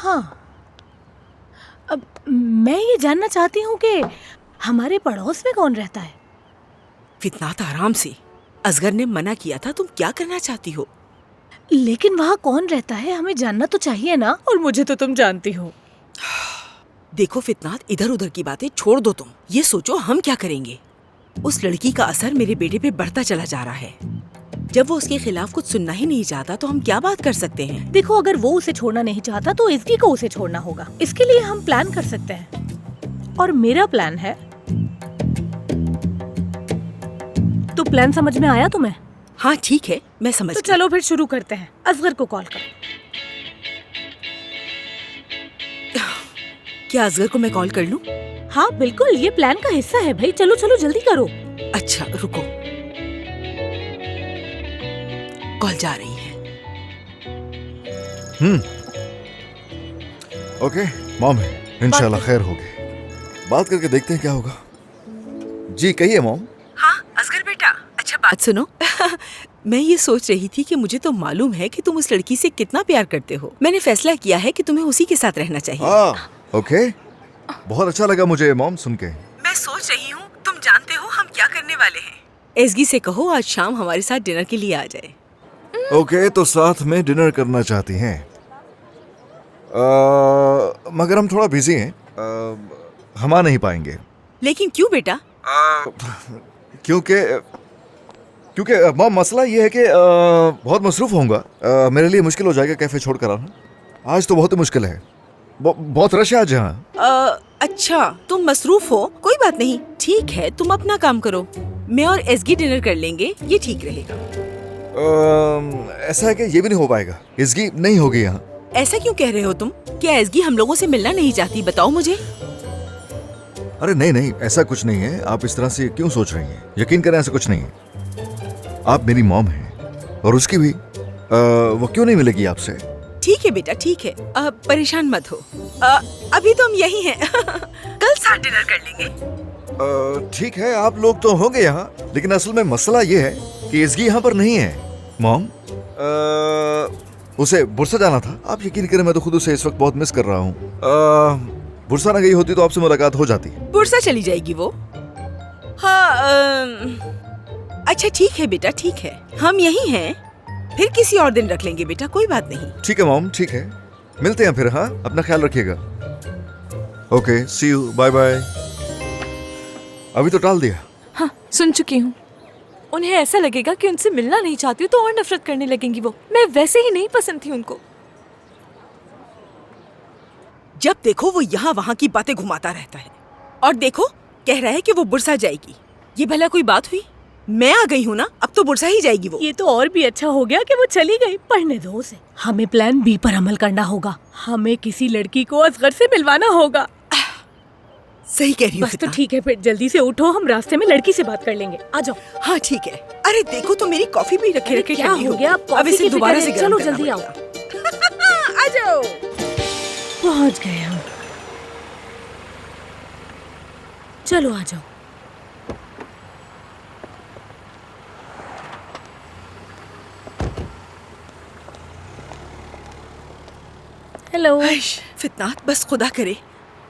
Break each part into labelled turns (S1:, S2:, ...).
S1: हाँ, अब मैं ये जानना चाहती हूँ कि हमारे पड़ोस में कौन रहता है?
S2: फितनात, आराम से। असगर ने मना किया था, तुम क्या करना चाहती हो?
S1: लेकिन वहाँ कौन रहता है हमें जानना तो चाहिए ना, और मुझे तो तुम जानती हो।
S2: देखो फितनात, इधर उधर की बातें छोड़ दो। तुम ये सोचो हम क्या करेंगे। उस लड़की का असर मेरे बेटे पे बढ़ता चला जा रहा है। जब वो उसके खिलाफ कुछ सुनना ही नहीं चाहता तो हम क्या बात कर सकते हैं?
S1: देखो, अगर वो उसे छोड़ना नहीं चाहता तो इसकी को उसे छोड़ना होगा। इसके लिए हम प्लान कर सकते हैं, और मेरा प्लान है। तो प्लान समझ में आया तुम्हें?
S2: हाँ ठीक है, मैं समझ
S1: तो
S2: गई।
S1: चलो फिर शुरू करते हैं। असगर को कॉल करो।
S2: क्या असगर को मैं कॉल कर लूं?
S1: हाँ बिल्कुल, ये प्लान का हिस्सा है भाई। चलो चलो जल्दी करो।
S2: अच्छा रुको, कॉल जा रही है।
S3: ओके मॉम है, इंशाल्लाह खैर होगी। बात करके देखते हैं क्या होगा। जी कहिए मॉम।
S2: हाँ असगर बेटा, अच्छा बात सुनो। मैं ये सोच रही थी कि मुझे तो मालूम है कि तुम उस लड़की से कितना प्यार करते हो। मैंने फैसला किया है कि तुम्हें उसी के साथ रहना चाहिए।
S3: हाँ ओके, बहुत अच्छा लगा मुझे मॉम सुन के।
S2: मैं सोच रही हूँ, तुम जानते हो हम क्या करने वाले हैं? एसगी से कहो आज शाम हमारे साथ डिनर के लिए आ जाए।
S3: ओके, तो साथ में डिनर करना चाहती हैं। मगर हम थोड़ा बिजी हैं, हम आ नहीं पाएंगे।
S2: लेकिन क्यों बेटा?
S3: क्योंकि मॉम मसला ये है कि बहुत मसरूफ होऊंगा। मेरे लिए मुश्किल हो जाएगा कैफे छोड़ कर आना। आज तो बहुत ही मुश्किल है, बहुत रश है आज यहाँ।
S2: अच्छा तुम मसरूफ हो, कोई बात नहीं, ठीक है तुम अपना काम करो। मैं और एसगी डिनर कर लेंगे, ये ठीक रहेगा।
S3: ऐसा है कि ये भी नहीं हो पाएगा, इसकी नहीं होगी यहाँ।
S2: ऐसा क्यों कह रहे हो तुम? क्या एसगी हम लोगों से मिलना नहीं चाहती? बताओ मुझे।
S3: अरे नहीं नहीं, ऐसा कुछ नहीं है। आप इस तरह से क्यों सोच रही हैं? यकीन करें ऐसा कुछ नहीं है। आप मेरी मॉम हैं और उसकी भी। वो क्यों नहीं मिलेगी आपसे?
S2: ठीक है बेटा ठीक है, परेशान मत हो। अभी तो हम यही हैं। कल साथ डिनर कर लेंगे।
S3: ठीक है, आप लोग तो होंगे यहाँ, लेकिन असल में मसला ये है कि इसकी यहाँ पर नहीं है मॉम। उसे बुरसा जाना था। आप यकीन करें मैं तो खुद उसे इस वक्त बहुत मिस कर रहा हूँ। बुरसा ना गई होती तो आपसे मुलाकात हो जाती।
S2: बुरसा चली जाएगी वो। हाँ अच्छा ठीक है बेटा ठीक है, हम यही हैं। फिर किसी और दिन रख लेंगे बेटा, कोई बात नहीं।
S3: ठीक है मॉम, ठीक है, मिलते हैं फिर। हाँ अपना ख्याल रखिएगा। Okay see you, bye bye. अभी तो टाल दिया।
S4: हाँ सुन चुकी हूँ। उन्हें ऐसा लगेगा कि उनसे मिलना नहीं चाहती हूँ तो और नफरत करने लगेंगी वो। मैं वैसे ही नहीं पसंद थी उनको।
S2: जब देखो वो यहाँ वहाँ की बातें घुमाता रहता है, और देखो कह रहा है कि वो बुरसा जाएगी। ये भला कोई बात हुई? मैं आ गई हूँ ना, अब तो बुरसा ही जाएगी वो।
S1: ये तो और भी अच्छा हो गया कि वो चली गई। पढ़ने दो उसे। हमें प्लान बी पर अमल करना होगा। हमें किसी लड़की को असगर से मिलवाना होगा।
S2: सही कह रही हो
S1: बस तो ठीक है, फिर जल्दी से उठो, हम रास्ते में लड़की से बात कर लेंगे। आ जाओ।
S2: हाँ ठीक है। अरे देखो तो मेरी कॉफी भी रखे रखे
S1: क्या हो गया? आप
S2: अब इसे दोबारा से
S1: चलो
S2: गर्म
S1: जल्दी आओ।
S2: आ जाओ।
S1: पहुंच गए हम। चलो आ जाओ। हेलो।
S2: फितनात बस खुदा करे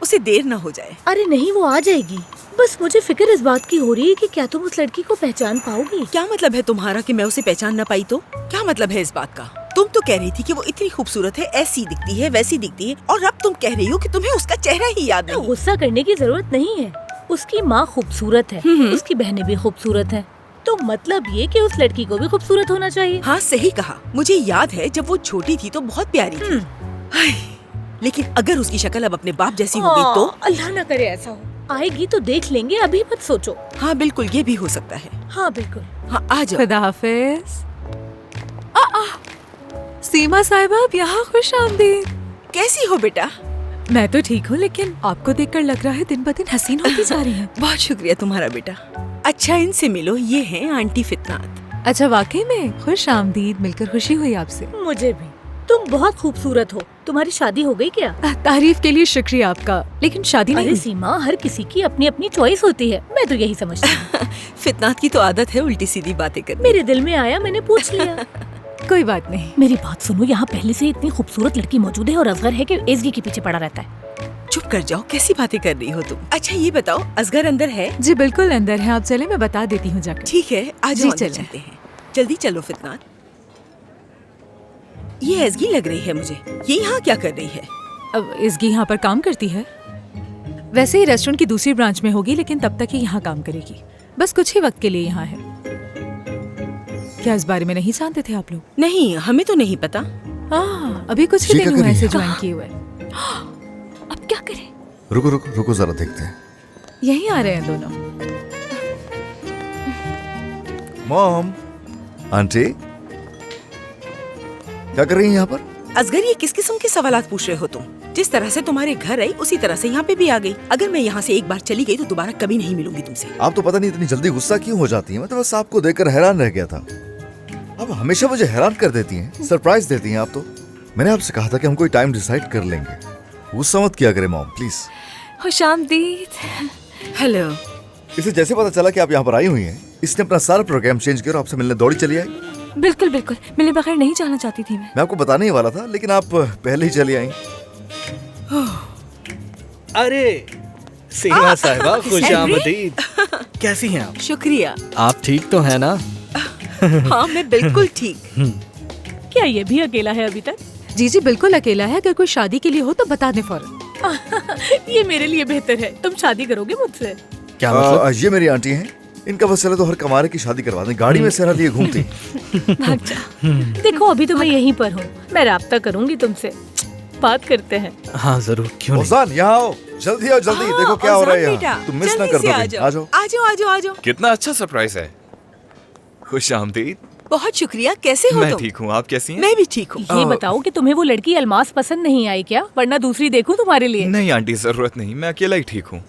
S2: उसे देर ना हो जाए।
S1: अरे नहीं, वो आ जाएगी। बस मुझे फिक्र इस बात की हो रही है कि क्या तुम उस लड़की को पहचान पाओगी?
S2: क्या मतलब है तुम्हारा कि मैं उसे पहचान ना पाई? तो क्या मतलब है इस बात का? तुम तो कह रही थी कि वो इतनी खूबसूरत है, ऐसी दिखती है वैसी दिखती है, और अब तुम कह रही हो कि तुम्हें उसका चेहरा ही याद नहीं।
S1: गुस्सा करने की जरूरत नहीं है। उसकी माँ खूबसूरत है, उसकी बहनें भी खूबसूरत हैं। तो मतलब ये कि उस लड़की को भी खूबसूरत होना चाहिए।
S2: हाँ सही कहा। मुझे याद है जब वो छोटी थी तो बहुत प्यारी थी। लेकिन अगर उसकी शक्ल अब अपने बाप जैसी होगी तो?
S1: अल्लाह ना करे ऐसा हो। आएगी तो देख लेंगे, अभी मत सोचो।
S2: हाँ बिल्कुल, ये भी हो सकता है।
S1: हाँ बिल्कुल।
S2: हाँ आ जाओ।
S4: खुदा हाफिज। सीमा साहिबा आप यहाँ खुश आमदीद।
S2: कैसी हो बेटा?
S4: मैं तो ठीक हूँ, लेकिन आपको देखकर लग रहा है दिन ब दिन हसीन होती जा रही हैं।
S2: बहुत शुक्रिया तुम्हारा बेटा। अच्छा इनसे मिलो, ये हैं आंटी फितनात।
S4: अच्छा वाकई में खुश आमदीद, मिलकर खुशी हुई आपसे।
S1: मुझे भी। तुम बहुत खूबसूरत हो। तुम्हारी शादी हो गई क्या?
S4: तारीफ के लिए शुक्रिया आपका, लेकिन शादी नहीं।
S1: अरे सीमा, हर किसी की अपनी अपनी चॉइस होती है। मैं तो यही समझती हूँ।
S2: फितनात की तो आदत है उल्टी सीधी बातें करने।
S1: मेरे दिल में आया, मैंने पूछ लिया।
S4: कोई बात नहीं।
S1: मेरी बात सुनो, यहाँ पहले से इतनी खूबसूरत लड़की मौजूद है और असगर है कि एसगी के पीछे पड़ा रहता है।
S2: चुप कर जाओ, कैसी बातें कर रही हो तुम। अच्छा ये बताओ, असगर अंदर है?
S4: जी बिल्कुल अंदर है, आप चले मैं बता देती हूँ जाकर।
S2: ठीक है, आ
S4: जी,
S2: जाओ, अंदर
S4: चलें।
S2: चलते हैं। जल्दी चलो फितनात। ये एसगी लग रही है मुझे। ये यहाँ क्या कर रही है?
S4: अब इसकी यहाँ पर काम करती है। वैसे ही रेस्टोरेंट की दूसरी ब्रांच में होगी, लेकिन तब तक ही यहाँ काम करेगी। बस कुछ ही वक्त के लिए यहाँ है। क्या इस बारे में नहीं जानते थे आप लोग?
S2: नहीं, हमें तो नहीं पता।
S4: अभी कुछ ही
S3: ये क्या
S4: दिन
S3: कर
S4: हुए
S3: रही
S4: ऐसे
S3: है?
S4: ज्वाइन किए हुए। अब क्या करें?
S3: रुको रुको रुको, जरा देखते हैं।
S4: यहीं आ रहे हैं दोनों।
S3: मॉम, आंटी, क्या कर रही हैं यहाँ पर?
S2: असगर, ये किस किस्म के सवालात पूछ रहे हो तुम? जिस तरह से तुम्हारे घर आई उसी तरह से यहाँ पे भी आ गई। अगर मैं यहाँ से एक बार चली गई तो दोबारा कभी नहीं मिलूंगी तुमसे।
S3: आप तो पता नहीं इतनी जल्दी गुस्सा क्यों हो जाती हैं। मैं तो बस आपको देखकर हैरान रह गया था। आप हमेशा मुझे हैरान कर देती हैं, सरप्राइज देती हैं आप तो। मैंने आपसे कहा था कि हम कोई टाइम डिसाइड कर लेंगे। गुस्सा मत किया करें मॉम, प्लीज।
S4: खुशामदीद।
S2: हेलो।
S3: इसे जैसे पता चला कि आप यहाँ पर आई हुई हैं, इसने अपना सारा प्रोग्राम चेंज किया और आपसे मिलने दौड़ी चली आई।
S4: बिल्कुल बिल्कुल, मिले बगैर नहीं जाना चाहती थी
S3: मैं आपको बताने ही वाला था, लेकिन आप पहले ही चली आई।
S5: अरे सीमा साहिबा, खुशामदीद। कैसी हैं आप?
S2: शुक्रिया।
S5: आप ठीक तो हैं ना?
S2: हाँ, मैं बिल्कुल ठीक।
S1: क्या ये भी अकेला है अभी तक?
S4: जी जी बिल्कुल अकेला है। अगर कोई शादी के लिए हो तो बता दें फौरन।
S1: ये मेरे लिए बेहतर है। तुम शादी करोगे मुझसे?
S5: क्या मतलब?
S3: ये मेरी आंटी हैं। इनका बस चले तो हर कमारे की शादी करवा दें। गाड़ी में सहरा लिए घूमती।
S1: भाग जा। देखो अभी तो मैं यहीं पर हूँ। मैं राब्ता करूंगी तुमसे। बात करते हैं।
S5: हाँ जरूर, क्यों नहीं।
S3: ओजान, यहाँ आओ, जल्दी आओ जल्दी। देखो क्या हो रहा है यहाँ। तुम मिस ना कर दो। आ जाओ।
S2: आ जाओ, आ जाओ, आ जाओ।
S6: कितना अच्छा सरप्राइज है। खुश आमदीद।
S2: बहुत शुक्रिया। कैसे हो
S6: मैं
S2: तुम?
S6: ठीक हूँ, आप कैसी हैं?
S2: मैं भी ठीक हूँ।
S1: ये बताओ कि तुम्हें वो लड़की अलमास पसंद नहीं आई क्या? वरना दूसरी देखूं तुम्हारे लिए।
S6: नहीं आंटी, जरूरत नहीं, मैं अकेला ही ठीक हूँ।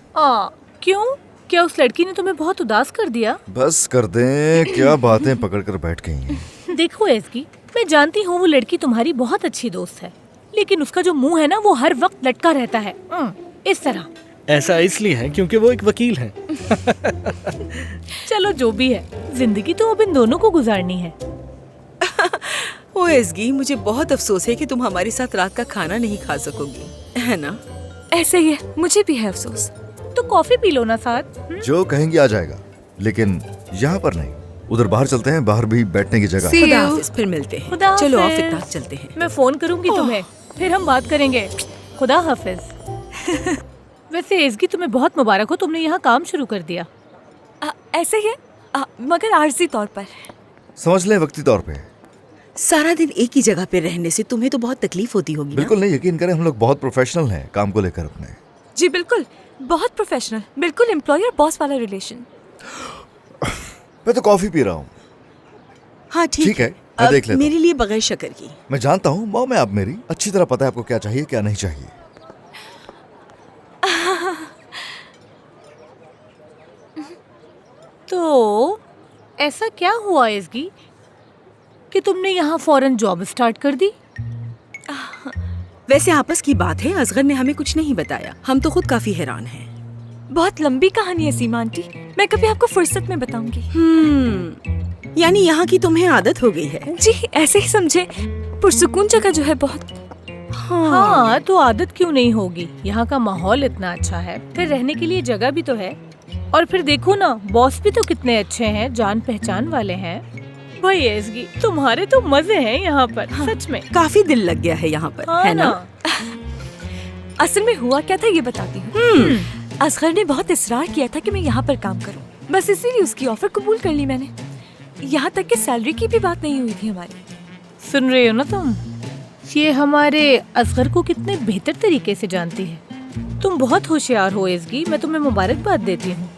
S1: क्यों? क्या उस लड़की ने तुम्हें बहुत उदास कर दिया?
S3: बस कर दें, क्या बातें पकड़ कर बैठ गई हैं।
S1: देखो एसगी, मैं जानती हूँ वो लड़की तुम्हारी बहुत अच्छी दोस्त है, लेकिन उसका जो मुंह है ना, वो हर वक्त लटका रहता है इस तरह।
S5: ऐसा इसलिए है क्योंकि वो एक वकील हैं।
S1: चलो जो भी है, जिंदगी तो अब इन दोनों को गुजारनी है।
S2: ओ एसगी, मुझे बहुत अफसोस है कि तुम हमारे साथ रात का खाना नहीं खा सकोगी, है ना?
S4: ऐसे ही है, मुझे भी है अफसोस।
S1: तो कॉफी पी लो ना साथ।
S3: जो कहेंगी आ जाएगा, लेकिन यहाँ पर नहीं। उधर बाहर चलते हैं, बाहर भी बैठने की जगह है।
S4: See
S2: खुदा
S4: you।
S2: हाफिज, फिर मिलते हैं।
S1: खुदा
S2: चलो आओ
S1: हाफिज।
S2: फितनात, चलते हैं।
S1: मैं फोन करूंगी तुम्हें, फिर हम बात करेंगे। खुदा हाफिज। वैसे एसगी, तुम्हें बहुत मुबारक हो, तुमने यहाँ काम शुरू कर दिया।
S4: ऐसे ही है, मगर आर्जी तौर पर।
S3: समझ लें वक्ती तौर पे।
S2: सारा दिन एक ही जगह पे रहने से तुम्हें तो बहुत तकलीफ होती होगी ना?
S3: बिल्कुल नहीं, यकीन करें, हम लोग बहुत प्रोफेशनल हैं काम को लेकर अपने।
S4: जी बिल्कुल, बहुत प्रोफेशनल, बिल्कुल एम्प्लॉयर बॉस वाला रिलेशन।
S3: मैं तो कॉफी पी रहा हूँ।
S2: हाँ
S3: ठीक है, मैं
S2: अब
S3: देख लेता
S2: मेरे लिए बगैर शक्कर की।
S3: मैं जानता हूँ मॉम है आप मेरी, अच्छी तरह पता है आपको क्या चाहिए क्या नहीं चाहिए।
S1: तो ऐसा क्या हुआ एसगी कि तुमने यहाँ फौरन जॉब स्टार्ट कर दी?
S2: वैसे आपस की बात है, असगर ने हमें कुछ नहीं बताया। हम तो खुद काफी हैरान हैं।
S4: बहुत लंबी कहानी है सीमा आंटी, मैं कभी आपको फुर्सत में बताऊंगी।
S2: यानी यहाँ की तुम्हें आदत हो गई है?
S4: जी ऐसे ही समझे, पुरसुकून जगह जो है बहुत।
S1: हाँ, तो आदत क्यों नहीं होगी? यहाँ का माहौल इतना अच्छा है, फिर रहने के लिए जगह भी तो है। और फिर देखो ना, बॉस भी तो कितने अच्छे हैं, जान पहचान वाले हैं। भाई एसगी, तुम्हारे तो मजे हैं यहाँ पर। सच में
S2: काफी दिल लग गया है यहाँ पर,
S1: हाँ
S2: है ना?
S4: असल में हुआ क्या था ये बताती हूँ। असगर ने बहुत इसरार किया था कि मैं यहाँ पर काम करूँ, बस इसीलिए उसकी ऑफर कबूल कर ली मैंने। यहाँ तक कि सैलरी की भी बात नहीं हुई थी हमारी।
S1: सुन रहे हो ना तुम? ये हमारे असगर को कितने बेहतर तरीके से जानती है। तुम बहुत होशियार हो एसगी, मैं तुम्हें मुबारकबाद देती हूँ।